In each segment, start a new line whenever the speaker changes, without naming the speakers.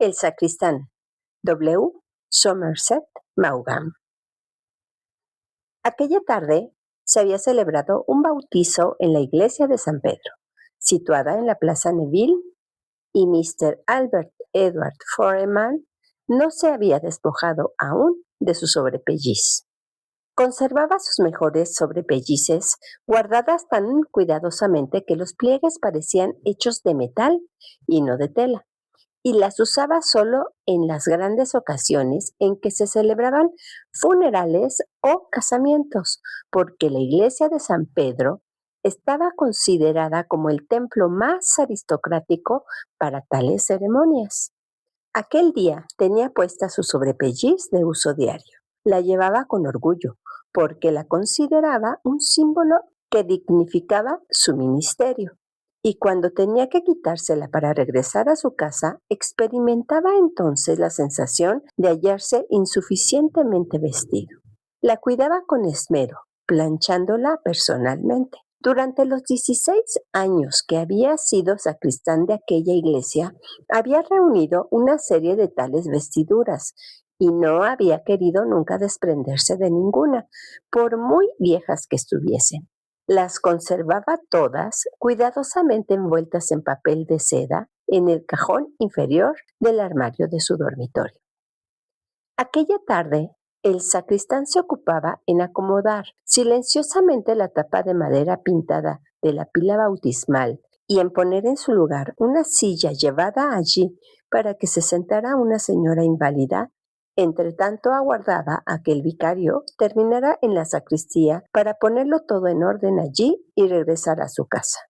El sacristán, W. Somerset Maugham. Aquella tarde se había celebrado un bautizo en la iglesia de San Pedro, situada en la Plaza Neville, y Mr. Albert Edward Foreman no se había despojado aún de su sobrepelliz. Conservaba sus mejores sobrepellices guardadas tan cuidadosamente que los pliegues parecían hechos de metal y no de tela, y las usaba solo en las grandes ocasiones en que se celebraban funerales o casamientos, porque la iglesia de San Pedro estaba considerada como el templo más aristocrático para tales ceremonias. Aquel día tenía puesta su sobrepelliz de uso diario. La llevaba con orgullo, porque la consideraba un símbolo que dignificaba su ministerio. Y cuando tenía que quitársela para regresar a su casa, experimentaba entonces la sensación de hallarse insuficientemente vestido. La cuidaba con esmero, planchándola personalmente. Durante los 16 años que había sido sacristán de aquella iglesia, había reunido una serie de tales vestiduras y no había querido nunca desprenderse de ninguna, por muy viejas que estuviesen. Las conservaba todas cuidadosamente envueltas en papel de seda en el cajón inferior del armario de su dormitorio. Aquella tarde, el sacristán se ocupaba en acomodar silenciosamente la tapa de madera pintada de la pila bautismal y en poner en su lugar una silla llevada allí para que se sentara una señora inválida. Entre tanto aguardaba a que el vicario terminara en la sacristía para ponerlo todo en orden allí y regresar a su casa.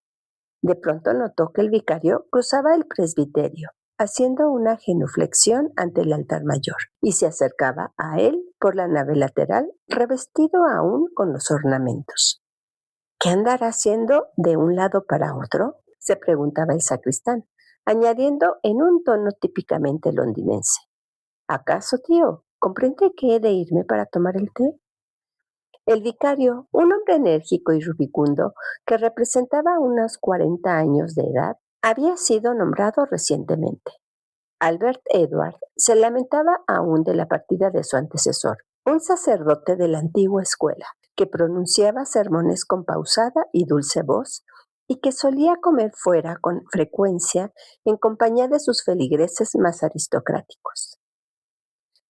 De pronto notó que el vicario cruzaba el presbiterio, haciendo una genuflexión ante el altar mayor, y se acercaba a él por la nave lateral, revestido aún con los ornamentos. ¿Qué andará haciendo de un lado para otro?, se preguntaba el sacristán, añadiendo en un tono típicamente londinense. ¿Acaso, tío, comprende que he de irme para tomar el té? El vicario, un hombre enérgico y rubicundo que representaba unos 40 años de edad, había sido nombrado recientemente. Albert Edward se lamentaba aún de la partida de su antecesor, un sacerdote de la antigua escuela, que pronunciaba sermones con pausada y dulce voz y que solía comer fuera con frecuencia en compañía de sus feligreses más aristocráticos.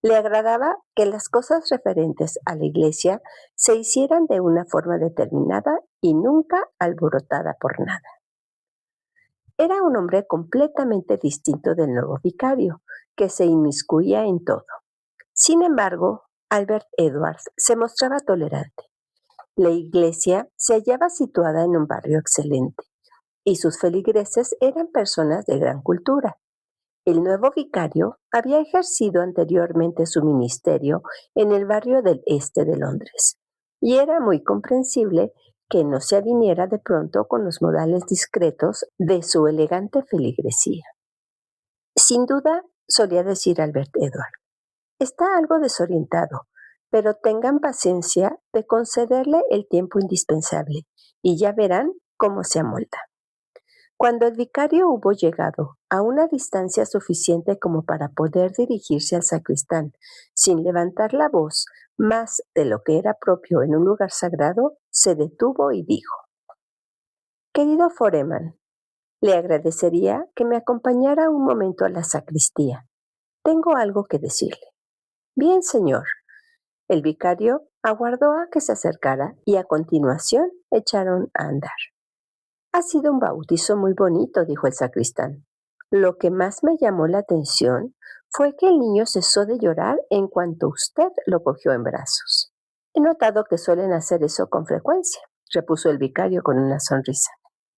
Le agradaba que las cosas referentes a la iglesia se hicieran de una forma determinada y nunca alborotada por nada. Era un hombre completamente distinto del nuevo vicario, que se inmiscuía en todo. Sin embargo, Albert Edwards se mostraba tolerante. La iglesia se hallaba situada en un barrio excelente, y sus feligreses eran personas de gran cultura. El nuevo vicario había ejercido anteriormente su ministerio en el barrio del este de Londres, y era muy comprensible que no se aviniera de pronto con los modales discretos de su elegante feligresía. Sin duda, solía decir Albert Edward, está algo desorientado, pero tengan paciencia de concederle el tiempo indispensable, y ya verán cómo se amolda. Cuando el vicario hubo llegado a una distancia suficiente como para poder dirigirse al sacristán sin levantar la voz más de lo que era propio en un lugar sagrado, se detuvo y dijo: «Querido Foreman, le agradecería que me acompañara un momento a la sacristía. Tengo algo que decirle». «Bien, señor». El vicario aguardó a que se acercara y a continuación echaron a andar. «Ha sido un bautizo muy bonito», dijo el sacristán. «Lo que más me llamó la atención fue que el niño cesó de llorar en cuanto usted lo cogió en brazos». «He notado que suelen hacer eso con frecuencia», repuso el vicario con una sonrisa.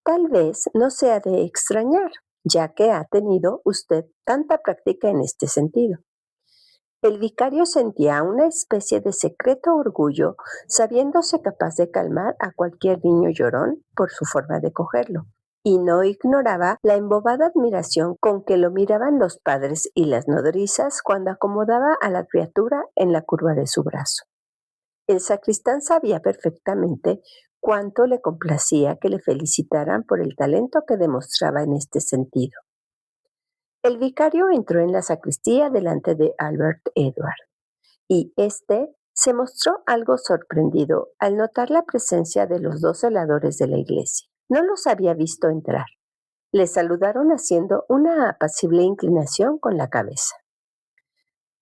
«Tal vez no sea de extrañar, ya que ha tenido usted tanta práctica en este sentido». El vicario sentía una especie de secreto orgullo, sabiéndose capaz de calmar a cualquier niño llorón por su forma de cogerlo, y no ignoraba la embobada admiración con que lo miraban los padres y las nodrizas cuando acomodaba a la criatura en la curva de su brazo. El sacristán sabía perfectamente cuánto le complacía que le felicitaran por el talento que demostraba en este sentido. El vicario entró en la sacristía delante de Albert Edward, y éste se mostró algo sorprendido al notar la presencia de los dos celadores de la iglesia. No los había visto entrar. Le saludaron haciendo una apacible inclinación con la cabeza.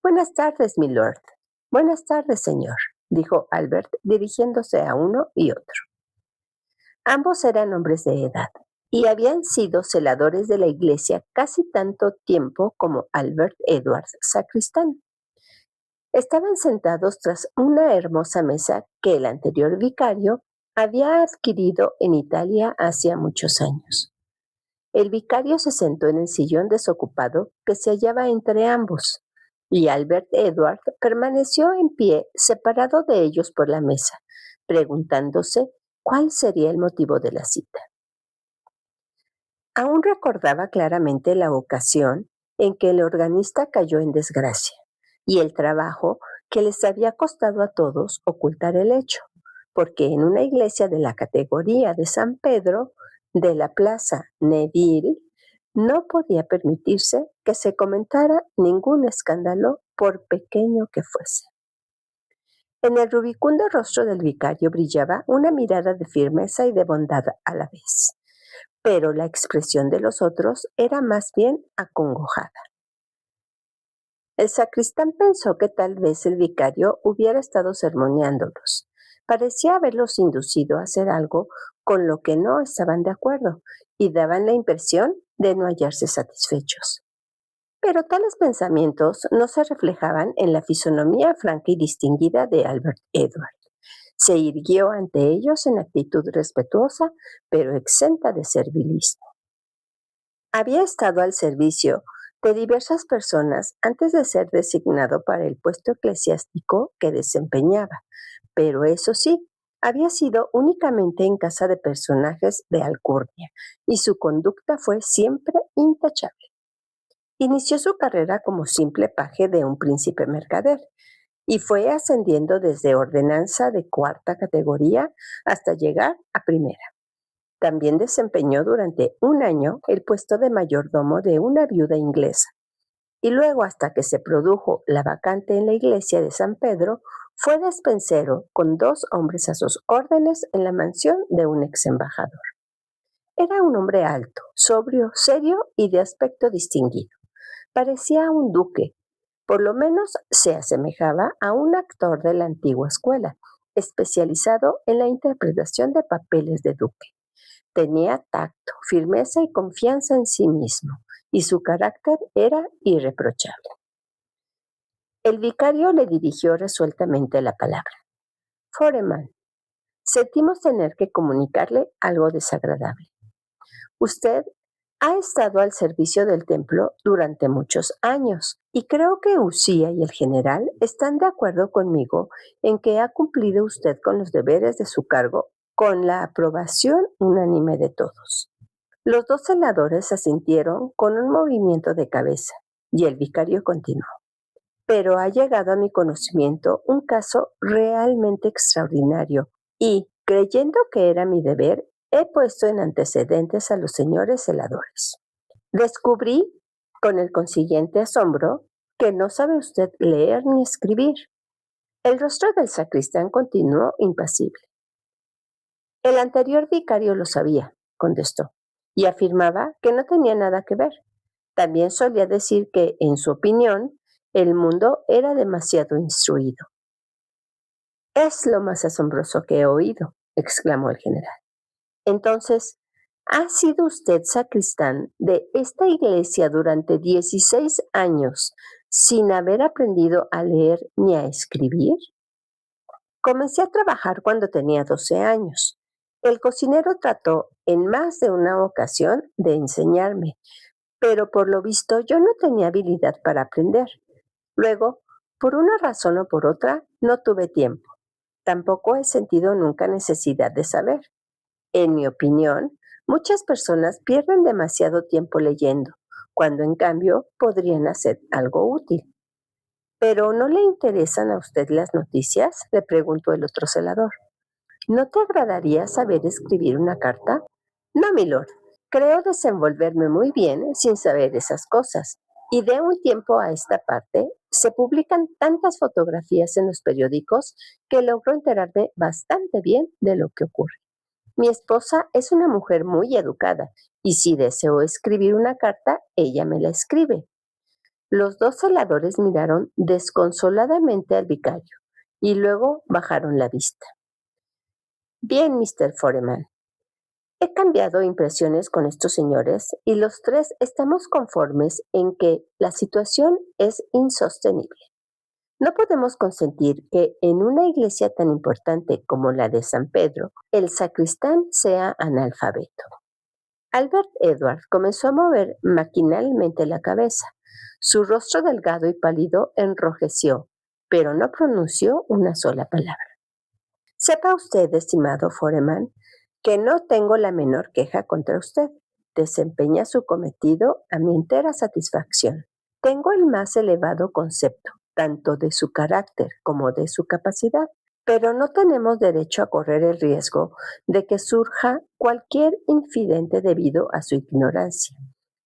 «Buenas tardes, milord». «Buenas tardes, señor», dijo Albert, dirigiéndose a uno y otro. Ambos eran hombres de edad y habían sido celadores de la iglesia casi tanto tiempo como Albert Edward, sacristán. Estaban sentados tras una hermosa mesa que el anterior vicario había adquirido en Italia hacía muchos años. El vicario se sentó en el sillón desocupado que se hallaba entre ambos, y Albert Edward permaneció en pie separado de ellos por la mesa, preguntándose cuál sería el motivo de la cita. Aún recordaba claramente la ocasión en que el organista cayó en desgracia y el trabajo que les había costado a todos ocultar el hecho, porque en una iglesia de la categoría de San Pedro, de la plaza Neville, no podía permitirse que se comentara ningún escándalo, por pequeño que fuese. En el rubicundo rostro del vicario brillaba una mirada de firmeza y de bondad a la vez, pero la expresión de los otros era más bien acongojada. El sacristán pensó que tal vez el vicario hubiera estado sermoneándolos. Parecía haberlos inducido a hacer algo con lo que no estaban de acuerdo y daban la impresión de no hallarse satisfechos. Pero tales pensamientos no se reflejaban en la fisonomía franca y distinguida de Albert Edward. Se irguió ante ellos en actitud respetuosa, pero exenta de servilismo. Había estado al servicio de diversas personas antes de ser designado para el puesto eclesiástico que desempeñaba, pero eso sí, había sido únicamente en casa de personajes de alcurnia, y su conducta fue siempre intachable. Inició su carrera como simple paje de un príncipe mercader, y fue ascendiendo desde ordenanza de cuarta categoría hasta llegar a primera. También desempeñó durante un año el puesto de mayordomo de una viuda inglesa, y luego, hasta que se produjo la vacante en la iglesia de San Pedro, fue despensero con 2 hombres a sus órdenes en la mansión de un ex embajador. Era un hombre alto, sobrio, serio y de aspecto distinguido. Parecía un duque, por lo menos se asemejaba a un actor de la antigua escuela, especializado en la interpretación de papeles de duque. Tenía tacto, firmeza y confianza en sí mismo, y su carácter era irreprochable. El vicario le dirigió resueltamente la palabra. «Foreman, sentimos tener que comunicarle algo desagradable. Usted ha estado al servicio del templo durante muchos años, y creo que Usía y el general están de acuerdo conmigo en que ha cumplido usted con los deberes de su cargo con la aprobación unánime de todos». Los 2 celadores asintieron con un movimiento de cabeza, y el vicario continuó. «Pero ha llegado a mi conocimiento un caso realmente extraordinario, y, creyendo que era mi deber, he puesto en antecedentes a los señores celadores. Descubrí, con el consiguiente asombro, que no sabe usted leer ni escribir». El rostro del sacristán continuó impasible. «El anterior vicario lo sabía», contestó, y afirmaba que no tenía nada que ver. También solía decir que, en su opinión, el mundo era demasiado instruido. «Es lo más asombroso que he oído», exclamó el general. «Entonces, ¿ha sido usted sacristán de esta iglesia durante 16 años sin haber aprendido a leer ni a escribir?» «Comencé a trabajar cuando tenía 12 años. El cocinero trató en más de una ocasión de enseñarme, pero por lo visto yo no tenía habilidad para aprender. Luego, por una razón o por otra, no tuve tiempo. Tampoco he sentido nunca necesidad de saber. En mi opinión, muchas personas pierden demasiado tiempo leyendo, cuando en cambio podrían hacer algo útil». «¿Pero no le interesan a usted las noticias?», le preguntó el otro celador. «¿No te agradaría saber escribir una carta?». «No, milord. Creo desenvolverme muy bien sin saber esas cosas. Y de un tiempo a esta parte, se publican tantas fotografías en los periódicos que logro enterarme bastante bien de lo que ocurre. Mi esposa es una mujer muy educada y si deseo escribir una carta, ella me la escribe. Los dos celadores miraron desconsoladamente al vicario y luego bajaron la vista. Bien, Mr. Foreman, he cambiado impresiones con estos señores y los tres estamos conformes en que la situación es insostenible. No podemos consentir que en una iglesia tan importante como la de San Pedro, el sacristán sea analfabeto. Albert Edward comenzó a mover maquinalmente la cabeza. Su rostro delgado y pálido enrojeció, pero no pronunció una sola palabra. Sepa usted, estimado Foreman, que no tengo la menor queja contra usted. Desempeña su cometido a mi entera satisfacción. Tengo el más elevado concepto, tanto de su carácter como de su capacidad, pero no tenemos derecho a correr el riesgo de que surja cualquier incidente debido a su ignorancia.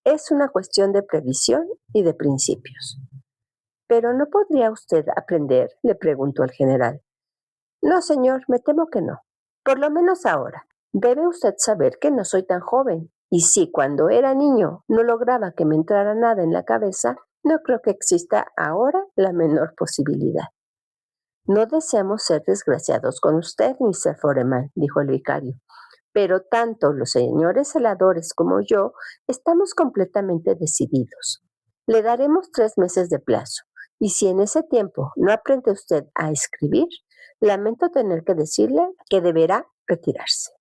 Es una cuestión de previsión y de principios. ¿Pero no podría usted aprender?, le preguntó el general. No, señor, me temo que no. Por lo menos ahora. Debe usted saber que no soy tan joven, y si cuando era niño no lograba que me entrara nada en la cabeza, no creo que exista ahora la menor posibilidad. No deseamos ser desgraciados con usted, Mr. Foreman, dijo el vicario, pero tanto los señores celadores como yo estamos completamente decididos. Le daremos 3 meses de plazo, y si en ese tiempo no aprende usted a escribir, lamento tener que decirle que deberá retirarse.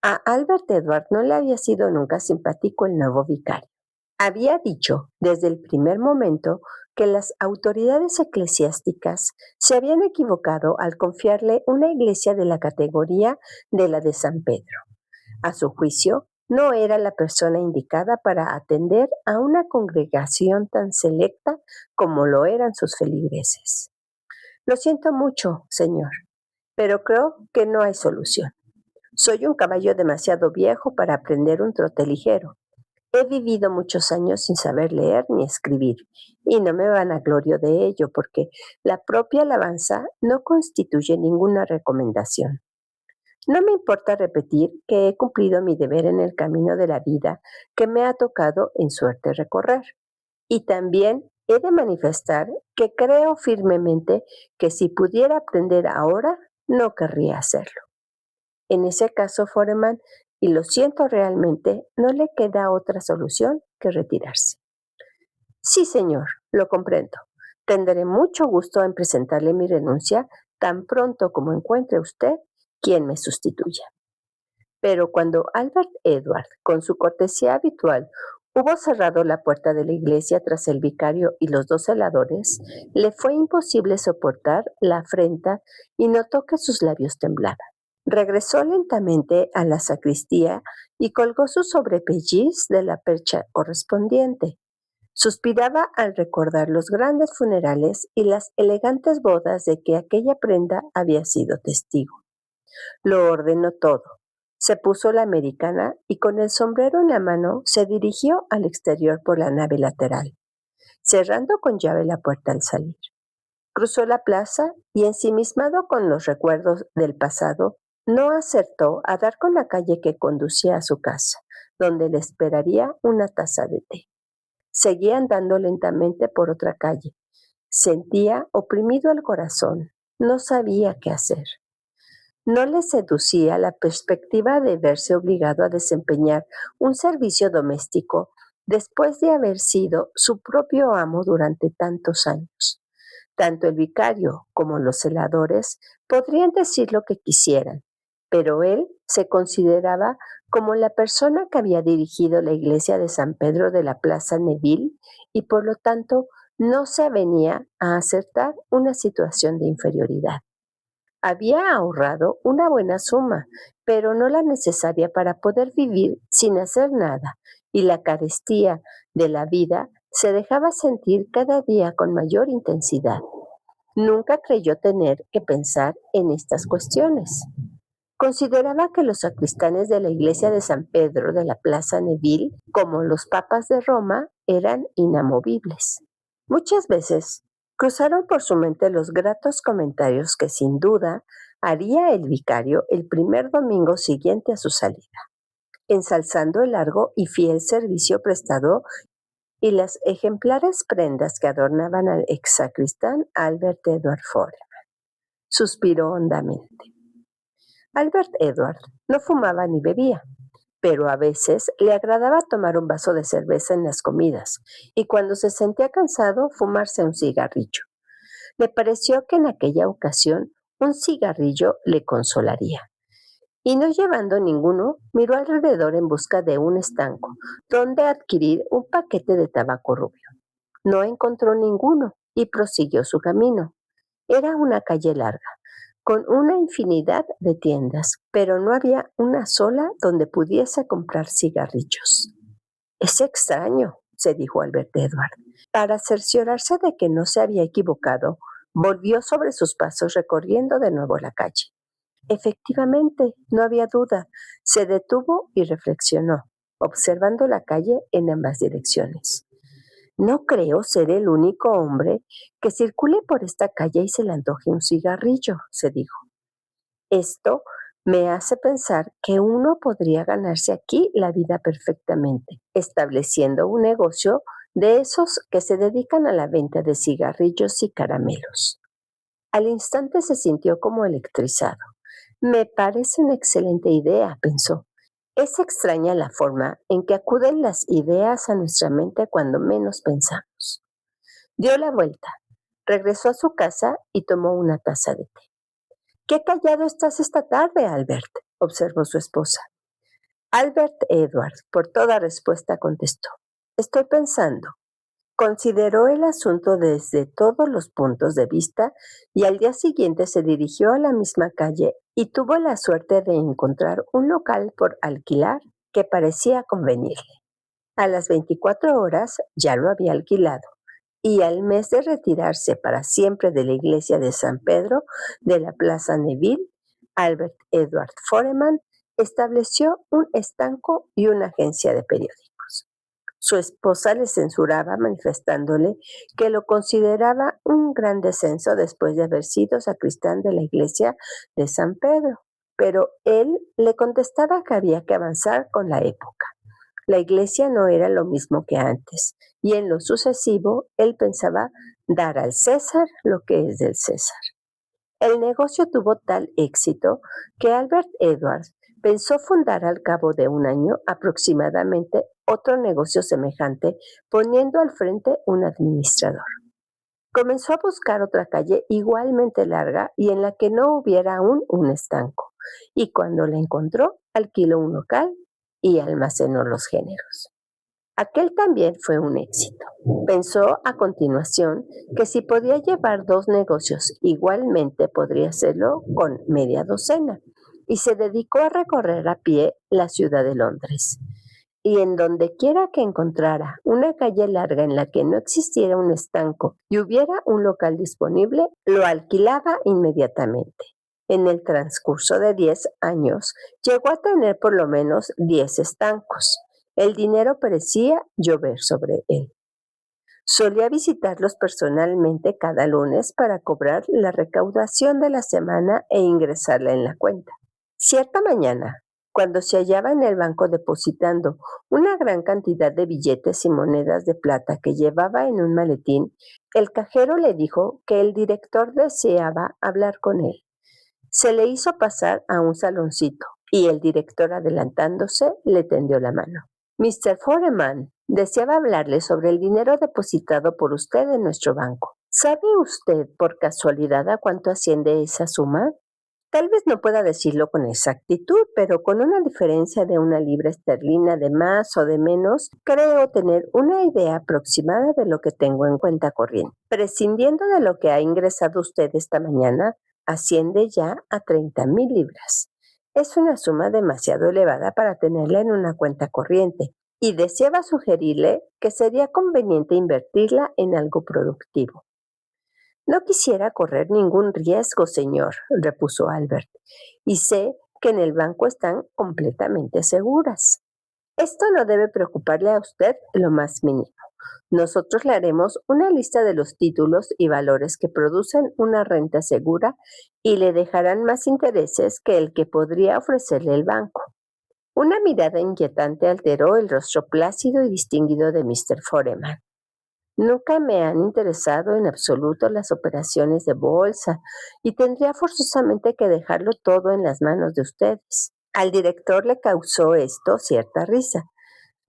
A Albert Edward no le había sido nunca simpático el nuevo vicario. Había dicho desde el primer momento que las autoridades eclesiásticas se habían equivocado al confiarle una iglesia de la categoría de la de San Pedro. A su juicio, no era la persona indicada para atender a una congregación tan selecta como lo eran sus feligreses. Lo siento mucho, señor, pero creo que no hay solución. Soy un caballo demasiado viejo para aprender un trote ligero. He vivido muchos años sin saber leer ni escribir, y no me vanaglorio de ello porque la propia alabanza no constituye ninguna recomendación. No me importa repetir que he cumplido mi deber en el camino de la vida que me ha tocado en suerte recorrer. Y también he de manifestar que creo firmemente que si pudiera aprender ahora, no querría hacerlo. En ese caso, Foreman, y lo siento realmente, no le queda otra solución que retirarse. Sí, señor, lo comprendo. Tendré mucho gusto en presentarle mi renuncia tan pronto como encuentre usted quien me sustituya. Pero cuando Albert Edward, con su cortesía habitual, hubo cerrado la puerta de la iglesia tras el vicario y los dos celadores, le fue imposible soportar la afrenta y notó que sus labios temblaban. Regresó lentamente a la sacristía y colgó su sobrepelliz de la percha correspondiente. Suspiraba al recordar los grandes funerales y las elegantes bodas de que aquella prenda había sido testigo. Lo ordenó todo. Se puso la americana y con el sombrero en la mano se dirigió al exterior por la nave lateral, cerrando con llave la puerta al salir. Cruzó la plaza y, ensimismado con los recuerdos del pasado, no acertó a dar con la calle que conducía a su casa, donde le esperaría una taza de té. Seguía andando lentamente por otra calle. Sentía oprimido el corazón. No sabía qué hacer. No le seducía la perspectiva de verse obligado a desempeñar un servicio doméstico después de haber sido su propio amo durante tantos años. Tanto el vicario como los celadores podrían decir lo que quisieran, pero él se consideraba como la persona que había dirigido la iglesia de San Pedro de la Plaza Neville y por lo tanto no se avenía a aceptar una situación de inferioridad. Había ahorrado una buena suma, pero no la necesaria para poder vivir sin hacer nada, y la carestía de la vida se dejaba sentir cada día con mayor intensidad. Nunca creyó tener que pensar en estas cuestiones. Consideraba que los sacristanes de la iglesia de San Pedro de la Plaza Neville, como los papas de Roma, eran inamovibles. Muchas veces cruzaron por su mente los gratos comentarios que sin duda haría el vicario el primer domingo siguiente a su salida, ensalzando el largo y fiel servicio prestado y las ejemplares prendas que adornaban al ex sacristán Albert Edward Foreman. Suspiró hondamente. Albert Edward no fumaba ni bebía, pero a veces le agradaba tomar un vaso de cerveza en las comidas y cuando se sentía cansado fumarse un cigarrillo. Le pareció que en aquella ocasión un cigarrillo le consolaría. Y no llevando ninguno, miró alrededor en busca de un estanco donde adquirir un paquete de tabaco rubio. No encontró ninguno y prosiguió su camino. Era una calle larga, con una infinidad de tiendas, pero no había una sola donde pudiese comprar cigarrillos. Es extraño, se dijo Albert Edward. Para cerciorarse de que no se había equivocado, volvió sobre sus pasos recorriendo de nuevo la calle. Efectivamente, no había duda. Se detuvo y reflexionó, observando la calle en ambas direcciones. No creo ser el único hombre que circule por esta calle y se le antoje un cigarrillo, se dijo. Esto me hace pensar que uno podría ganarse aquí la vida perfectamente, estableciendo un negocio de esos que se dedican a la venta de cigarrillos y caramelos. Al instante se sintió como electrizado. Me parece una excelente idea, pensó. Es extraña la forma en que acuden las ideas a nuestra mente cuando menos pensamos. Dio la vuelta, regresó a su casa y tomó una taza de té. «¿Qué callado estás esta tarde, Albert?», observó su esposa. Albert Edward, por toda respuesta, contestó. «Estoy pensando». Consideró el asunto desde todos los puntos de vista y al día siguiente se dirigió a la misma calle y tuvo la suerte de encontrar un local por alquilar que parecía convenirle. A las 24 horas ya lo había alquilado y al mes de retirarse para siempre de la iglesia de San Pedro de la Plaza Neville, Albert Edward Foreman estableció un estanco y una agencia de periódicos. Su esposa le censuraba manifestándole que lo consideraba un gran descenso después de haber sido sacristán de la iglesia de San Pedro, pero él le contestaba que había que avanzar con la época. La iglesia no era lo mismo que antes, y en lo sucesivo él pensaba dar al César lo que es del César. El negocio tuvo tal éxito que Albert Edwards pensó fundar al cabo de un año aproximadamente otro negocio semejante, poniendo al frente un administrador. Comenzó a buscar otra calle igualmente larga y en la que no hubiera aún un estanco, y cuando la encontró, alquiló un local y almacenó los géneros. Aquel también fue un éxito. Pensó a continuación que si podía llevar dos negocios igualmente podría hacerlo con media docena y se dedicó a recorrer a pie la ciudad de Londres. Y en donde quiera que encontrara una calle larga en la que no existiera un estanco y hubiera un local disponible, lo alquilaba inmediatamente. En el transcurso de 10 años llegó a tener por lo menos 10 estancos. El dinero parecía llover sobre él. Solía visitarlos personalmente cada lunes para cobrar la recaudación de la semana e ingresarla en la cuenta. Cierta mañana, cuando se hallaba en el banco depositando una gran cantidad de billetes y monedas de plata que llevaba en un maletín, el cajero le dijo que el director deseaba hablar con él. Se le hizo pasar a un saloncito y el director, adelantándose, le tendió la mano. «Mr. Foreman, deseaba hablarle sobre el dinero depositado por usted en nuestro banco. ¿Sabe usted por casualidad a cuánto asciende esa suma? Tal vez no pueda decirlo con exactitud, pero con una diferencia de una libra esterlina de más o de menos, creo tener una idea aproximada de lo que tengo en cuenta corriente. Prescindiendo de lo que ha ingresado usted esta mañana, asciende ya a 30,000 libras. Es una suma demasiado elevada para tenerla en una cuenta corriente y deseaba sugerirle que sería conveniente invertirla en algo productivo». «No quisiera correr ningún riesgo, señor», repuso Albert, «y sé que en el banco están completamente seguras. Esto no debe preocuparle a usted lo más mínimo. Nosotros le haremos una lista de los títulos y valores que producen una renta segura y le dejarán más intereses que el que podría ofrecerle el banco. Una mirada inquietante alteró el rostro plácido y distinguido de Mr. Foreman. Nunca me han interesado en absoluto las operaciones de bolsa y tendría forzosamente que dejarlo todo en las manos de ustedes. Al director le causó esto cierta risa.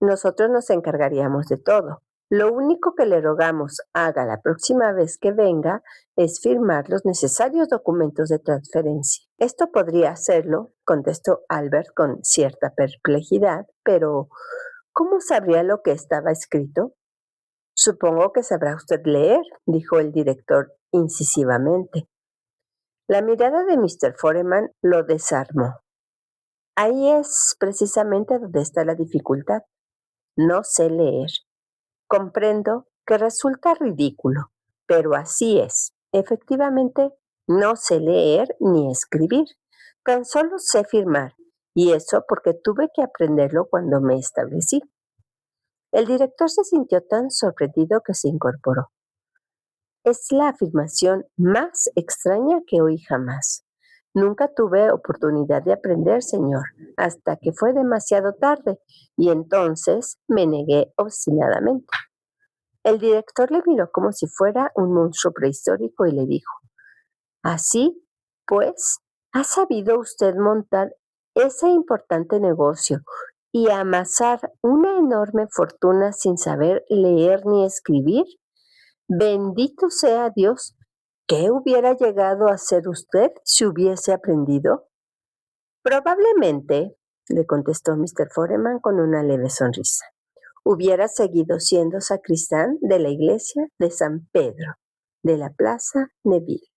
Nosotros nos encargaríamos de todo. Lo único que le rogamos haga la próxima vez que venga es firmar los necesarios documentos de transferencia. Esto podría hacerlo, contestó Albert con cierta perplejidad, pero ¿cómo sabría lo que estaba escrito? Supongo que sabrá usted leer, dijo el director incisivamente. La mirada de Mr. Foreman lo desarmó. Ahí es precisamente donde está la dificultad. No sé leer. Comprendo que resulta ridículo, pero así es. Efectivamente, no sé leer ni escribir. Tan solo sé firmar, y eso porque tuve que aprenderlo cuando me establecí. El director se sintió tan sorprendido que se incorporó. Es la afirmación más extraña que oí jamás. Nunca tuve oportunidad de aprender, señor, hasta que fue demasiado tarde, y entonces me negué obstinadamente. El director le miró como si fuera un monstruo prehistórico y le dijo: Así, pues, ¿ha sabido usted montar ese importante negocio y amasar una enorme fortuna sin saber leer ni escribir? Bendito sea Dios. ¿Qué hubiera llegado a ser usted si hubiese aprendido? Probablemente, le contestó Mr. Foreman con una leve sonrisa, hubiera seguido siendo sacristán de la iglesia de San Pedro, de la Plaza Neville.